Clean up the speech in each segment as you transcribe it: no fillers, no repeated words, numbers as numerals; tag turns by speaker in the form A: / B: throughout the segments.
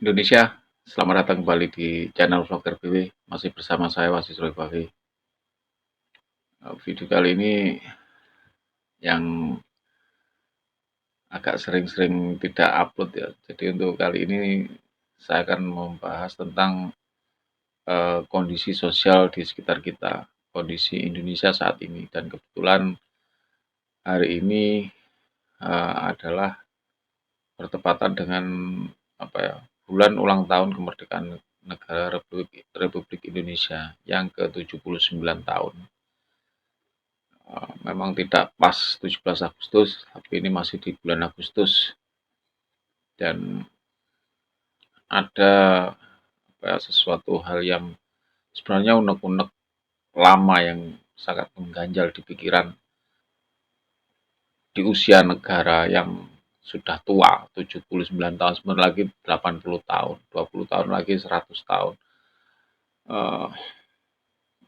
A: Indonesia, selamat datang kembali di channel Vlogger BW. Masih bersama saya Wasis Roy Bawi. Video kali ini yang agak sering-sering tidak upload ya. Jadi untuk kali ini saya akan membahas tentang kondisi sosial di sekitar kita, kondisi Indonesia saat ini. Dan kebetulan hari ini adalah bertepatan dengan bulan ulang tahun kemerdekaan negara Republik Indonesia yang ke-79 tahun. Memang tidak pas 17 Agustus, tapi ini masih di bulan Agustus. Dan ada sesuatu hal yang sebenarnya unek-unek lama yang sangat mengganjal di pikiran di usia negara yang sudah tua, 79 tahun, sebentar lagi 80 tahun, 20 tahun lagi 100 tahun.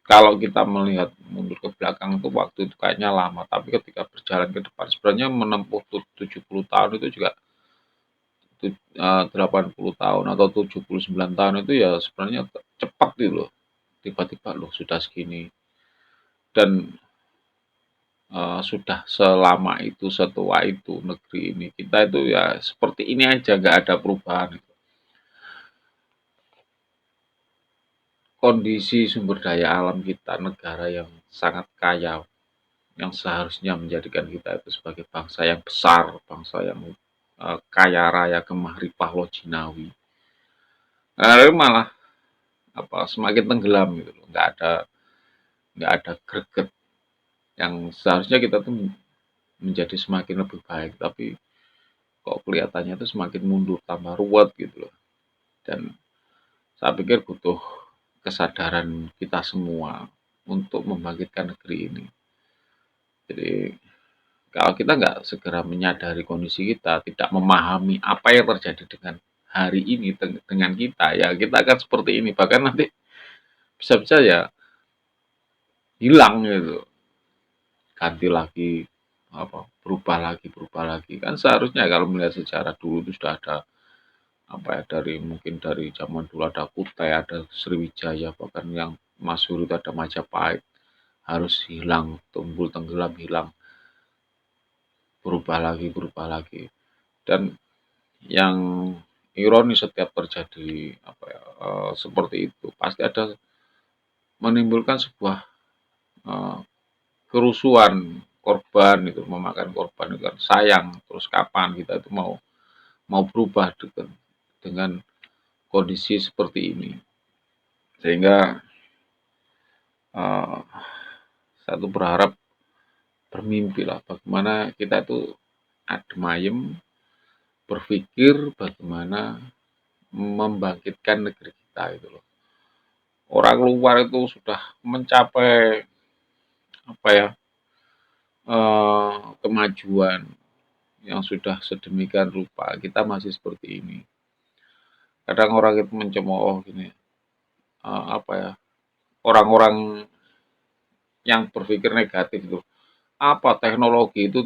A: Kalau kita melihat mundur ke belakang itu waktu itu kayaknya lama, tapi ketika berjalan ke depan sebenarnya menempuh 70 tahun itu juga 80 tahun atau 79 tahun itu ya sebenarnya cepat gitu loh. Tiba-tiba loh sudah segini. Dan sudah selama itu, setua itu negeri ini. Kita itu ya seperti ini aja, nggak ada perubahan. Kondisi sumber daya alam kita, negara yang sangat kaya, yang seharusnya menjadikan kita itu sebagai bangsa yang besar, bangsa yang kaya raya, gemah ripah, lojinawi. Nah, malah semakin tenggelam gitu loh. Nggak ada greget yang seharusnya kita tuh menjadi semakin lebih baik, tapi kok kelihatannya tuh semakin mundur, tambah ruwet gitu loh. Dan saya pikir butuh kesadaran kita semua untuk membangkitkan negeri ini. Jadi kalau kita nggak segera menyadari kondisi kita, tidak memahami apa yang terjadi dengan hari ini dengan kita, ya kita akan seperti ini. Bahkan nanti bisa-bisa ya hilang gitu, ganti lagi, berubah lagi. Kan seharusnya kalau melihat sejarah dulu itu sudah ada mungkin dari zaman dulu ada Kutai, ada Sriwijaya, bahkan yang masyhur itu ada Majapahit, harus hilang, tumbul tenggelam, hilang, berubah lagi. Dan yang ironis setiap terjadi seperti itu pasti ada menimbulkan sebuah uh, kerusuhan, korban itu, memakan korban itu kan sayang. Terus kapan kita itu mau mau berubah dengan kondisi seperti ini. Sehingga uh, saya tuh berharap, bermimpi lah bagaimana kita itu adem ayem, berpikir bagaimana membangkitkan negeri kita itu loh. Orang luar itu sudah mencapai apa ya kemajuan yang sudah sedemikian rupa, kita masih seperti ini. Kadang orang itu mencemooh gini, orang-orang yang berpikir negatif itu, apa teknologi itu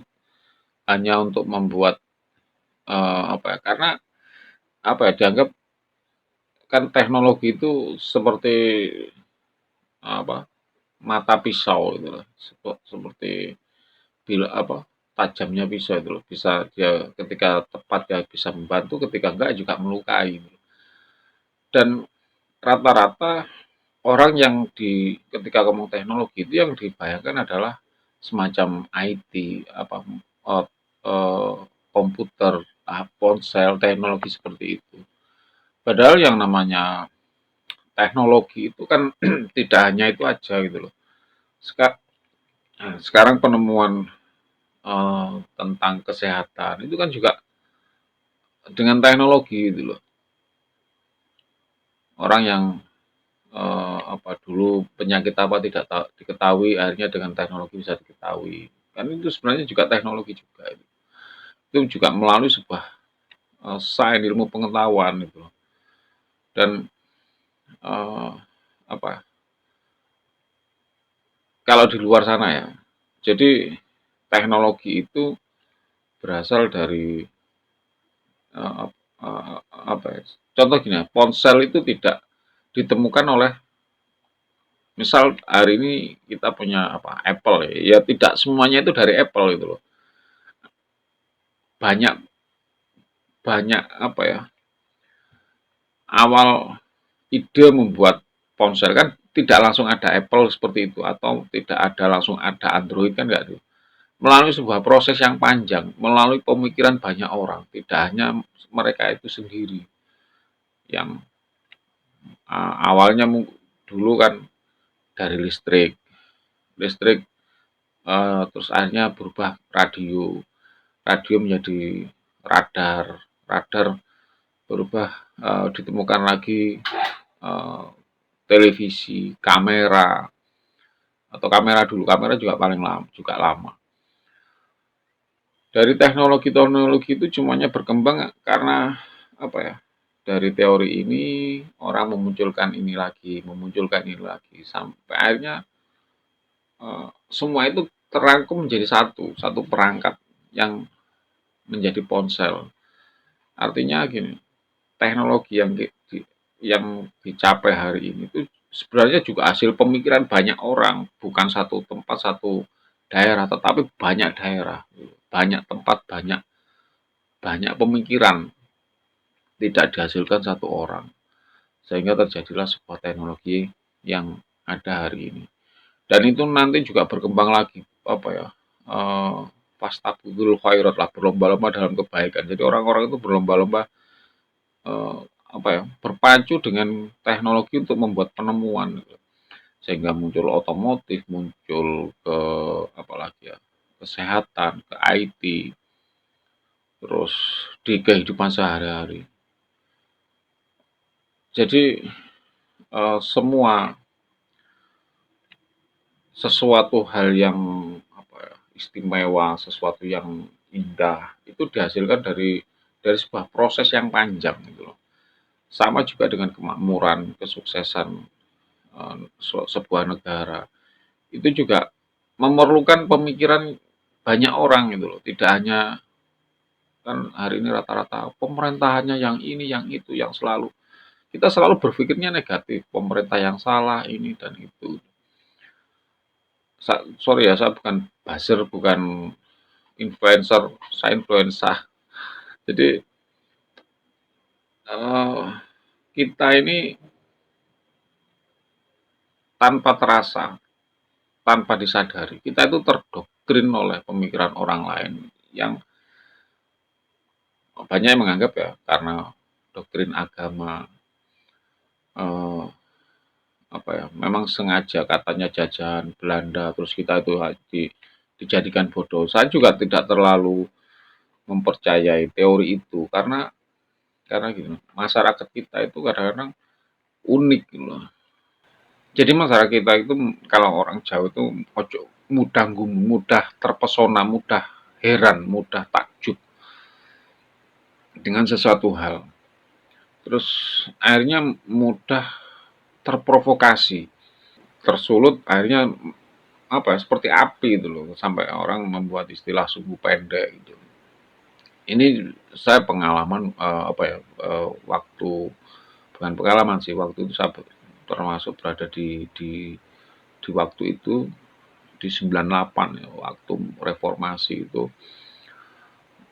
A: hanya untuk membuat karena dianggap kan teknologi itu seperti apa mata pisau itu loh, seperti bila tajamnya pisau itu loh, bisa dia ketika tepat ya bisa membantu, ketika enggak juga melukai gitu. Dan rata-rata orang yang ketika ngomong teknologi itu yang dibayangkan adalah semacam IT, eh, eh, komputer, ponsel, teknologi seperti itu. Padahal yang namanya teknologi itu kan tidak hanya itu aja gitu loh. Sekarang penemuan tentang kesehatan itu kan juga dengan teknologi gitu loh. Orang yang dulu penyakit apa tidak diketahui, akhirnya dengan teknologi bisa diketahui. Kan itu sebenarnya juga teknologi juga itu. Itu juga melalui sebuah sains, ilmu pengetahuan itu. Dan uh, apa kalau di luar sana ya. Jadi teknologi itu berasal dari uh, apa ya, contoh gini, ponsel itu tidak ditemukan oleh, misal hari ini kita punya apa, Apple ya, ya tidak semuanya itu dari Apple gitu loh. Banyak banyak apa ya, awal ide membuat ponsel kan tidak langsung ada Apple seperti itu, atau tidak ada langsung ada Android, kan enggak tuh. Melalui sebuah proses yang panjang, melalui pemikiran banyak orang, tidak hanya mereka itu sendiri yang awalnya dulu kan dari listrik, listrik terus akhirnya berubah radio, radio menjadi radar, radar berubah, ditemukan lagi eh, televisi, kamera, atau kamera dulu, kamera juga paling lama, juga lama. Dari teknologi-teknologi itu semuanya berkembang karena apa ya? Dari teori ini orang memunculkan ini lagi sampai akhirnya semua itu terangkum menjadi satu perangkat yang menjadi ponsel. Artinya gini, teknologi yang dicapai hari ini itu sebenarnya juga hasil pemikiran banyak orang, bukan satu tempat, satu daerah, tetapi banyak daerah, banyak tempat, banyak banyak pemikiran, tidak dihasilkan satu orang, sehingga terjadilah sebuah teknologi yang ada hari ini. Dan itu nanti juga berkembang lagi, apa ya, fastabqul khairat lah, berlomba-lomba dalam kebaikan. Jadi orang-orang itu berlomba-lomba eh, apa ya, berpacu dengan teknologi untuk membuat penemuan, sehingga muncul otomotif, muncul ke apalagi ya, kesehatan, ke IT, terus di kehidupan sehari-hari. Jadi semua sesuatu hal yang apa ya, istimewa, sesuatu yang indah itu dihasilkan dari sebuah proses yang panjang gitu loh. Sama juga dengan kemakmuran, kesuksesan sebuah negara. Itu juga memerlukan pemikiran banyak orang gitu loh. Tidak hanya, kan hari ini rata-rata pemerintahannya yang ini, yang itu, yang selalu kita selalu berpikirnya negatif, pemerintah yang salah ini dan itu. Sorry ya, saya bukan buzzer, bukan influencer, saya influencer. Jadi eh, kita ini tanpa terasa, tanpa disadari, kita itu terdoktrin oleh pemikiran orang lain yang banyak yang menganggap ya karena doktrin agama, eh, apa ya, memang sengaja katanya jajahan Belanda terus kita itu dijadikan bodoh. Saya juga tidak terlalu mempercayai teori itu karena gini, masyarakat kita itu kadang-kadang unik gitu loh. Jadi masyarakat kita itu, kalau orang Jawa itu ojo mudah mudah terpesona, mudah heran, mudah takjub dengan sesuatu hal. Terus akhirnya mudah terprovokasi, tersulut, akhirnya apa ya, seperti api itu loh, sampai orang membuat istilah sumbu pendek gitu. Ini saya pengalaman apa ya, waktu, bukan pengalaman sih, waktu itu saya termasuk berada di waktu itu di 98 ya, waktu reformasi itu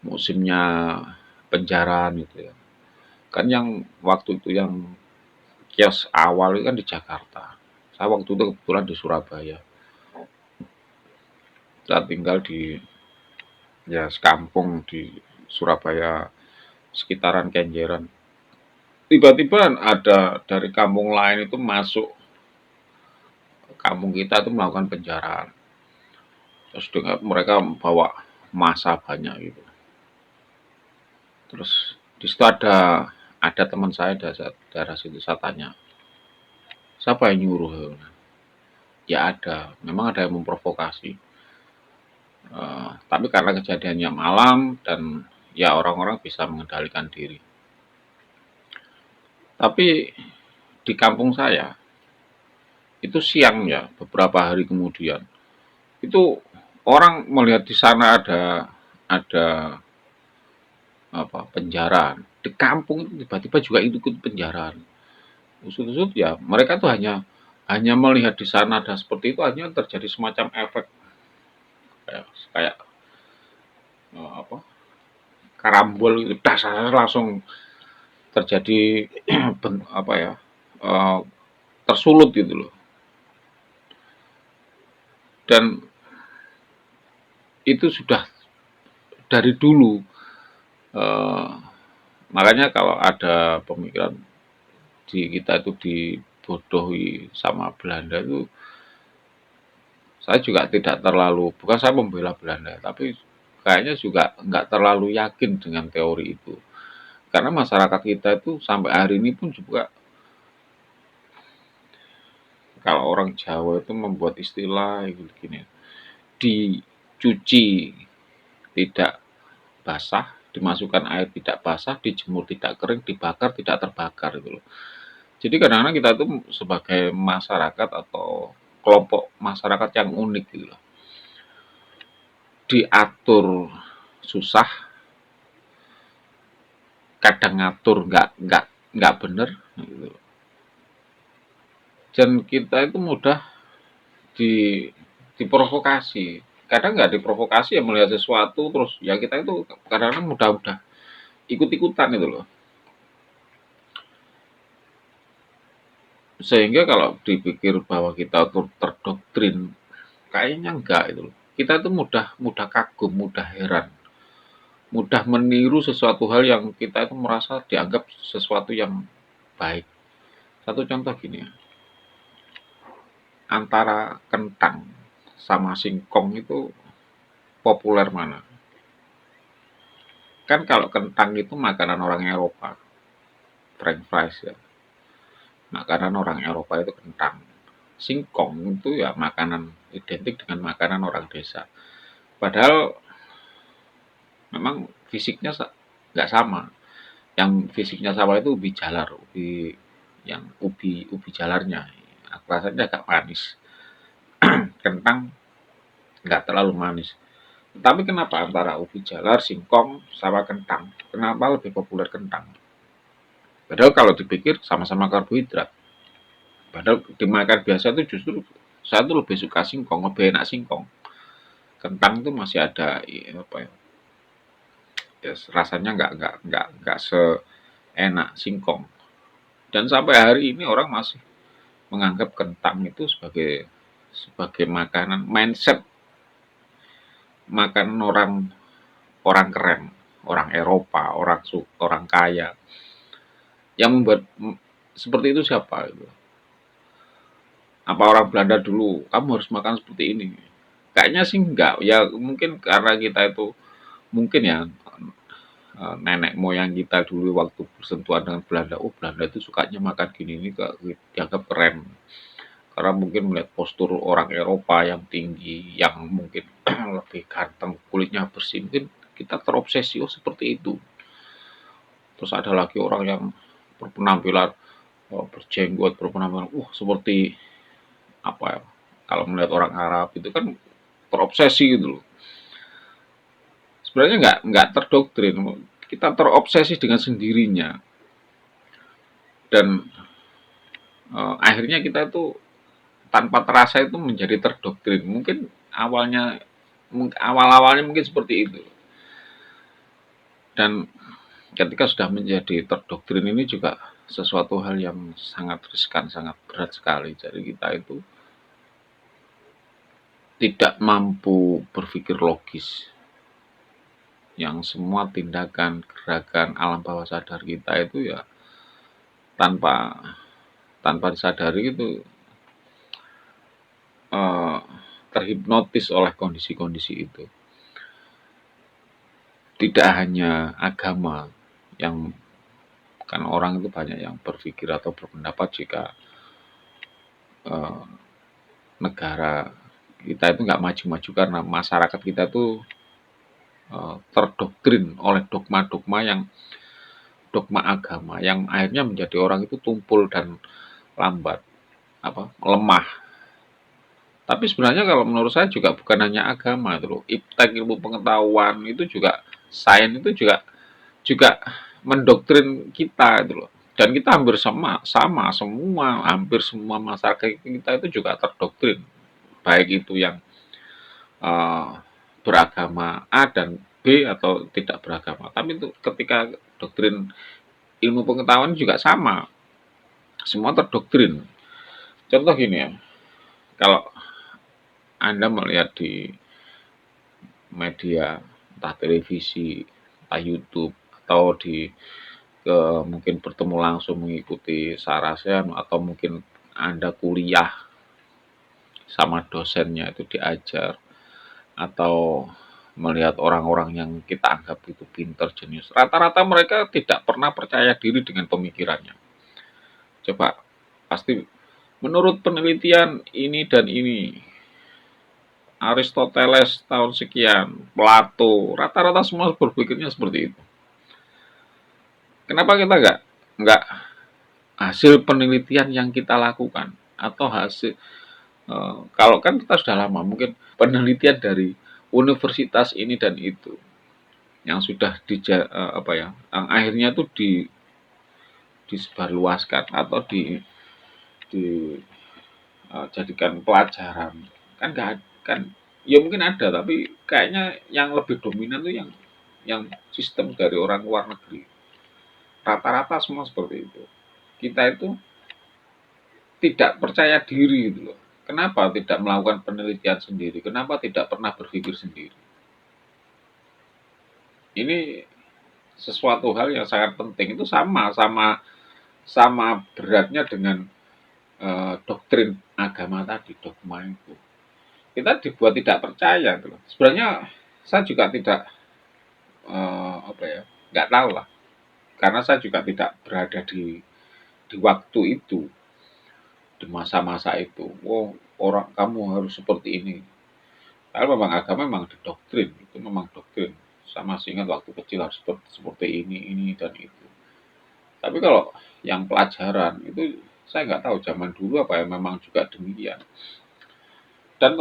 A: musimnya penjaraan gitu ya. Kan yang waktu itu yang kios awal itu kan di Jakarta. Saya waktu itu kebetulan di Surabaya. Saya tinggal di ya sekampung di Surabaya, sekitaran Kenjeran. Tiba-tiba ada dari kampung lain itu masuk kampung kita itu melakukan penjaraan. Terus dengan mereka bawa masa banyak gitu. Terus di situ ada teman saya dari daerah situ, saya tanya, siapa yang nyuruh? Ya ada, memang ada yang memprovokasi. Tapi karena kejadiannya malam dan ya orang-orang bisa mengendalikan diri. Tapi di kampung saya itu siang ya, beberapa hari kemudian itu orang melihat di sana ada penjara. Di kampung itu tiba-tiba juga ikut penjara. Usut-usut ya mereka tuh hanya hanya melihat di sana ada seperti itu, hanya terjadi semacam efek kayak kayak, apa, karambol gitu, das langsung terjadi apa ya, eee, tersulut gitu loh. Dan itu sudah dari dulu, eee, makanya kalau ada pemikiran di kita itu dibodohi sama Belanda itu, saya juga tidak terlalu, bukan saya membela Belanda, tapi kayaknya juga nggak terlalu yakin dengan teori itu. Karena masyarakat kita itu sampai hari ini pun juga, kalau orang Jawa itu membuat istilah gini, dicuci tidak basah, dimasukkan air tidak basah, dijemur tidak kering, dibakar tidak terbakar gitu loh. Jadi kadang-kadang kita itu sebagai masyarakat atau kelompok masyarakat yang unik gitu loh. Diatur susah, kadang ngatur nggak bener gitu. Dan kita itu mudah di diprovokasi. Kadang nggak diprovokasi ya melihat sesuatu terus ya kita itu kadang-kadang mudah-mudah ikut-ikutan itu loh. Sehingga kalau dipikir bahwa kita tuh terdoktrin, kayaknya enggak itu loh. Kita itu mudah mudah kagum, mudah heran, mudah meniru sesuatu hal yang kita itu merasa dianggap sesuatu yang baik. Satu contoh gini ya, antara kentang sama singkong itu populer mana? Kan kalau kentang itu makanan orang Eropa, French fries ya. Makanan orang Eropa itu kentang. Singkong itu ya makanan identik dengan makanan orang desa. Padahal memang fisiknya nggak sama. Yang fisiknya sama itu ubi jalar, ubi jalarnya. Rasanya agak manis. Kentang nggak terlalu manis. Tapi kenapa antara ubi jalar, singkong, sama kentang? Kenapa lebih populer kentang? Padahal kalau dipikir sama-sama karbohidrat. Padahal dimakan biasa itu justru saya tuh lebih suka singkong, lebih enak singkong. Kentang itu masih ada apa ya? Ya rasanya nggak seenak singkong. Dan sampai hari ini orang masih menganggap kentang itu sebagai sebagai makanan mindset makanan orang orang keren, orang Eropa, orang kaya. Yang membuat seperti itu siapa itu? Apa orang Belanda dulu, kamu harus makan seperti ini. Kayaknya sih enggak. Ya mungkin karena kita itu mungkin ya nenek moyang kita dulu waktu bersentuhan dengan Belanda, oh Belanda itu sukanya makan gini ini dianggap keren. Karena mungkin melihat postur orang Eropa yang tinggi, yang mungkin lebih ganteng, kulitnya bersih, mungkin kita terobsesi, oh seperti itu. Terus ada lagi orang yang berpenampilan berjenggot, berpenampilan, seperti apa ya? Kalau melihat orang Arab itu kan terobsesi gitu loh. Sebenarnya nggak terdoktrin, kita terobsesi dengan sendirinya dan akhirnya kita itu tanpa terasa itu menjadi terdoktrin. Mungkin awal-awalnya mungkin seperti itu. Dan ketika sudah menjadi terdoktrin ini juga sesuatu hal yang sangat riskan, sangat berat sekali. Jadi kita itu tidak mampu berpikir logis. Yang semua tindakan, gerakan alam bawah sadar kita itu ya tanpa tanpa disadari itu eh, terhipnotis oleh kondisi-kondisi itu. Tidak hanya agama yang kan orang itu banyak yang berpikir atau berpendapat jika eh, negara kita itu nggak maju-maju karena masyarakat kita tuh terdoktrin oleh dogma-dogma yang dogma agama yang akhirnya menjadi orang itu tumpul dan lambat, apa lemah. Tapi sebenarnya kalau menurut saya juga bukan hanya agama itu loh. Iptek ilmu pengetahuan itu juga sains itu juga juga mendoktrin kita itu loh. Dan kita hampir sama semua, hampir semua masyarakat kita itu juga terdoktrin, baik itu yang eh, beragama A dan B atau tidak beragama. Tapi itu ketika doktrin ilmu pengetahuan juga sama, semua terdoktrin. Contoh gini ya, kalau Anda melihat di media, entah televisi, entah YouTube, atau di mungkin bertemu langsung mengikuti sarasen, atau mungkin Anda kuliah sama dosennya itu diajar, atau melihat orang-orang yang kita anggap itu pinter, jenius. Rata-rata mereka tidak pernah percaya diri dengan pemikirannya. Coba, pasti menurut penelitian ini dan ini, Aristoteles tahun sekian, Plato, rata-rata semua berpikirnya seperti itu. Kenapa kita nggak hasil penelitian yang kita lakukan atau hasil kalau kan kita sudah lama mungkin penelitian dari universitas ini dan itu yang sudah apa ya, yang akhirnya tuh disebarluaskan atau dijadikan pelajaran, kan nggak kan, ya mungkin ada tapi kayaknya yang lebih dominan tuh yang sistem dari orang luar negeri, rata-rata semua seperti itu. Kita itu tidak percaya diri gitu loh. Kenapa tidak melakukan penelitian sendiri? Kenapa tidak pernah berpikir sendiri? Ini sesuatu hal yang sangat penting. Itu sama beratnya dengan doktrin agama tadi, dogma itu. Kita dibuat tidak percaya gitu loh. Sebenarnya saya juga tidak apa ya, nggak tahu lah. Karena saya juga tidak berada di waktu itu, di masa-masa itu. Oh, orang kamu harus seperti ini. Kalau memang agama memang didoktrin, itu memang doktrin. Sama sehingga waktu kecil harus seperti ini dan itu. Tapi kalau yang pelajaran itu saya nggak tahu zaman dulu apa ya memang juga demikian. Dan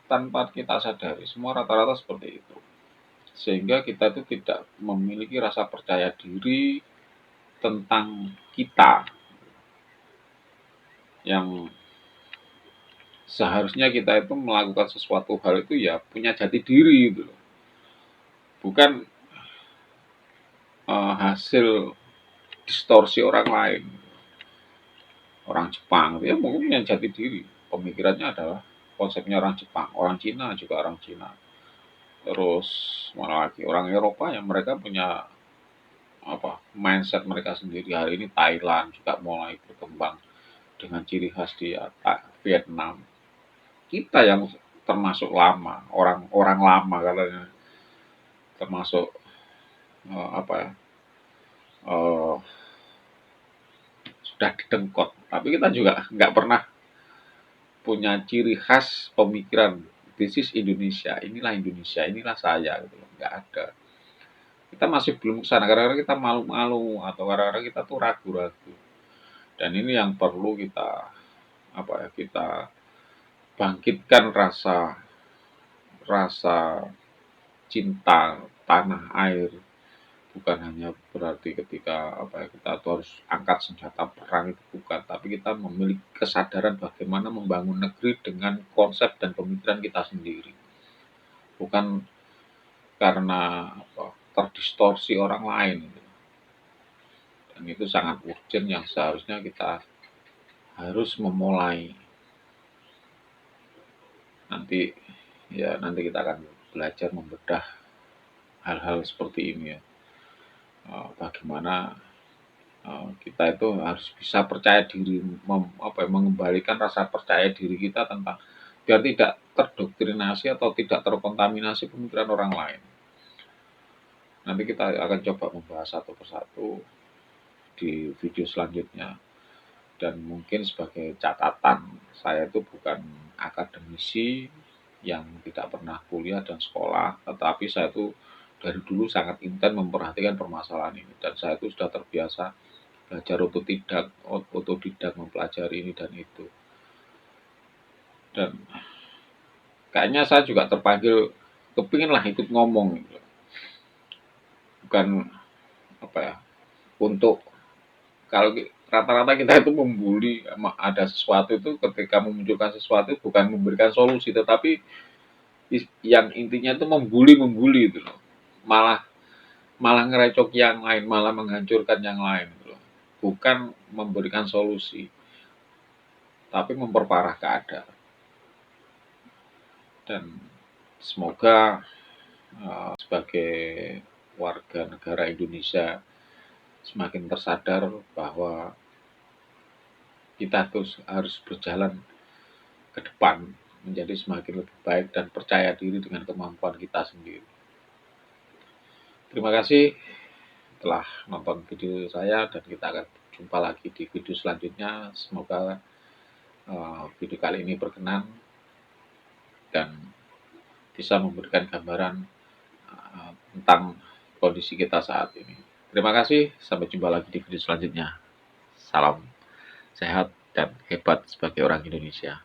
A: tanpa kita sadari semua rata-rata seperti itu. Sehingga kita itu tidak memiliki rasa percaya diri tentang kita yang seharusnya kita itu melakukan sesuatu hal itu ya punya jati diri gitu loh. Bukan hasil distorsi orang lain, orang Jepang dia mungkin punya jati diri, pemikirannya adalah konsepnya orang Jepang, orang Cina juga orang Cina, terus mana lagi orang Eropa yang mereka punya apa mindset mereka sendiri. Hari ini Thailand juga mulai berkembang dengan ciri khas dia, Vietnam, kita yang termasuk lama, orang-orang lama katanya, termasuk apa ya, uh, sudah didengkot, tapi kita juga nggak pernah punya ciri khas pemikiran this is Indonesia, inilah saya gitu loh. Nggak ada. Kita masih belum ke sana, kadang-kadang kita malu-malu atau kadang-kadang kita tuh ragu-ragu. Dan ini yang perlu kita apa ya, kita bangkitkan rasa rasa cinta tanah air. Bukan hanya berarti ketika apa ya, kita tuh harus angkat senjata perang, itu bukan, tapi kita memiliki kesadaran bagaimana membangun negeri dengan konsep dan pemikiran kita sendiri, bukan karena apa, terdistorsi orang lain. Dan itu sangat urgent yang seharusnya kita harus memulai. Nanti kita akan belajar membedah hal-hal seperti ini ya. Bagaimana kita itu harus bisa percaya diri, mengembalikan rasa percaya diri kita tentang, biar tidak terdoktrinasi atau tidak terkontaminasi pemikiran orang lain. Nanti kita akan coba membahas satu persatu di video selanjutnya. Dan mungkin sebagai catatan, saya itu bukan akademisi yang tidak pernah kuliah dan sekolah, tetapi saya itu dari dulu sangat intens memperhatikan permasalahan ini, dan saya itu sudah terbiasa belajar otodidak mempelajari ini dan itu. Dan kayaknya saya juga terpanggil, kepingin lah ikut ngomong gitu. Bukan apa ya, untuk kalau rata-rata kita itu membuli ada sesuatu itu ketika memunculkan sesuatu bukan memberikan solusi tetapi yang intinya itu membuli itu loh. Malah malah ngerecok yang lain, malah menghancurkan yang lain gitu loh. Bukan memberikan solusi, tapi memperparah keadaan. Dan semoga sebagai warga negara Indonesia semakin tersadar bahwa kita terus harus berjalan ke depan menjadi semakin lebih baik dan percaya diri dengan kemampuan kita sendiri. Terima kasih telah nonton video saya dan kita akan jumpa lagi di video selanjutnya. Semoga video kali ini berkenan dan bisa memberikan gambaran tentang kondisi kita saat ini. Terima kasih, sampai jumpa lagi di video selanjutnya. Salam sehat dan hebat sebagai orang Indonesia.